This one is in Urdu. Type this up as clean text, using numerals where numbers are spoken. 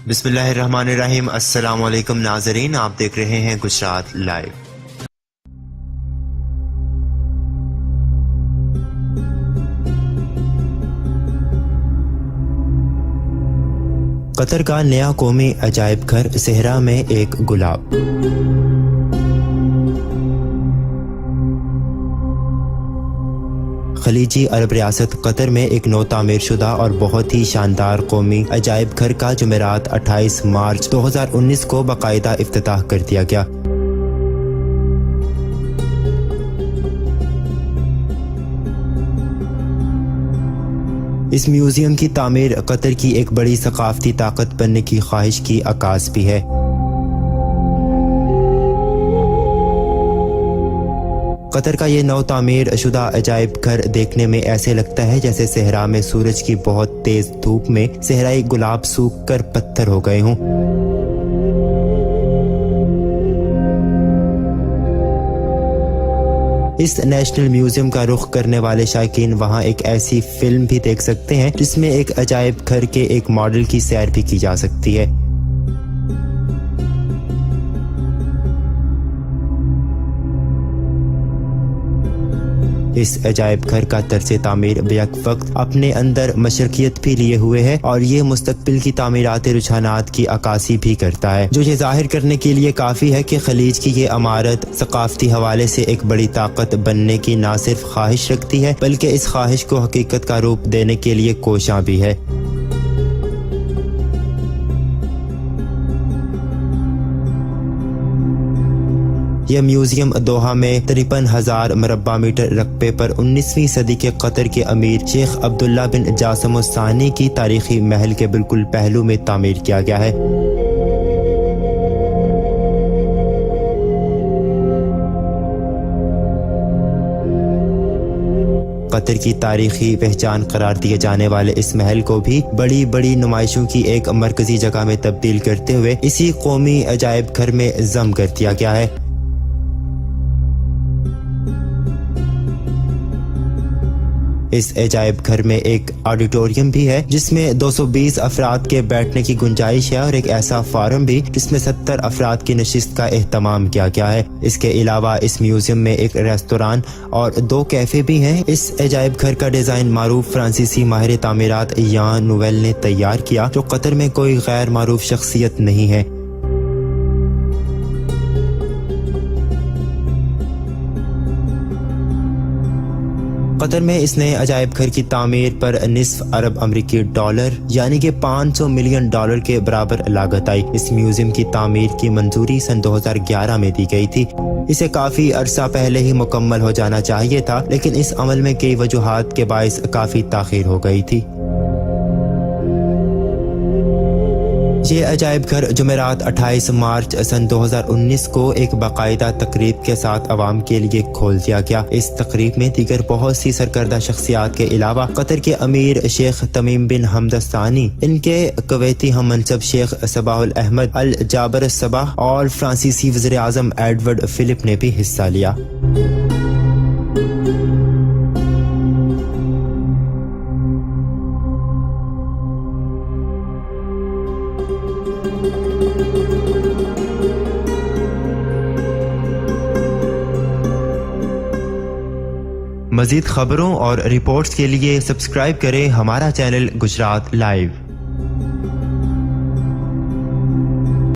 بسم اللہ الرحمن الرحیم۔ السلام علیکم ناظرین، آپ دیکھ رہے ہیں گجرات لائیو۔ قطر کا نیا قومی عجائب گھر صحرا میں ایک گلاب۔ خلیجی عرب ریاست قطر میں ایک نو تعمیر شدہ اور بہت ہی شاندار قومی عجائب گھر کا جمعرات 28 مارچ 2019 کو باقاعدہ افتتاح کر دیا گیا۔ اس میوزیم کی تعمیر قطر کی ایک بڑی ثقافتی طاقت بننے کی خواہش کی عکاس بھی ہے۔ قطر کا یہ نو تعمیر شدہ عجائب گھر دیکھنے میں ایسے لگتا ہے جیسے صحرا میں سورج کی بہت تیز دھوپ میں صحرائی گلاب سوکھ کر پتھر ہو گئے ہوں۔ اس نیشنل میوزیم کا رخ کرنے والے شائقین وہاں ایک ایسی فلم بھی دیکھ سکتے ہیں جس میں ایک عجائب گھر کے ایک ماڈل کی سیر بھی کی جا سکتی ہے۔ اس عجائب گھر کا طرز تعمیر بیک وقت اپنے اندر مشرقیت بھی لیے ہوئے ہے اور یہ مستقبل کی تعمیراتی رجحانات کی عکاسی بھی کرتا ہے، جو یہ ظاہر کرنے کے لیے کافی ہے کہ خلیج کی یہ عمارت ثقافتی حوالے سے ایک بڑی طاقت بننے کی نہ صرف خواہش رکھتی ہے بلکہ اس خواہش کو حقیقت کا روپ دینے کے لیے کوشاں بھی ہے۔ یہ میوزیم دوحہ میں 53,000 مربع میٹر رقبے پر 19ویں صدی کے قطر کے امیر شیخ عبداللہ بن جاسم الثانی کی تاریخی محل کے بالکل پہلو میں تعمیر کیا گیا ہے۔ قطر کی تاریخی پہچان قرار دیے جانے والے اس محل کو بھی بڑی بڑی نمائشوں کی ایک مرکزی جگہ میں تبدیل کرتے ہوئے اسی قومی عجائب گھر میں ضم کر دیا گیا ہے۔ اس عجائب گھر میں ایک آڈیٹوریم بھی ہے جس میں 220 افراد کے بیٹھنے کی گنجائش ہے اور ایک ایسا فارم بھی جس میں 70 افراد کی نشست کا اہتمام کیا گیا ہے۔ اس کے علاوہ اس میوزیم میں ایک ریستوران اور 2 کیفے بھی ہیں۔ اس عجائب گھر کا ڈیزائن معروف فرانسیسی ماہر تعمیرات یان نویل نے تیار کیا، جو قطر میں کوئی غیر معروف شخصیت نہیں ہے۔ قطر میں اس نئے عجائب گھر کی تعمیر پر نصف ارب امریکی ڈالر یعنی کہ $500 ملین کے برابر لاگت آئی۔ اس میوزیم کی تعمیر کی منظوری سن 2011 میں دی گئی تھی۔ اسے کافی عرصہ پہلے ہی مکمل ہو جانا چاہیے تھا، لیکن اس عمل میں کئی وجوہات کے باعث کافی تاخیر ہو گئی تھی۔ یہ عجائب گھر جمعرات 28 مارچ سن 2019 کو ایک باقاعدہ تقریب کے ساتھ عوام کے لیے کھول دیا گیا۔ اس تقریب میں دیگر بہت سی سرکردہ شخصیات کے علاوہ قطر کے امیر شیخ تمیم بن حمد الثانی، ان کے کویتی ہم منصب شیخ صباح الاحمد الجابر الصباح اور فرانسیسی وزیر اعظم ایڈورڈ فلپ نے بھی حصہ لیا۔ مزید خبروں اور رپورٹس کے لیے سبسکرائب کریں ہمارا چینل گجرات لائیو۔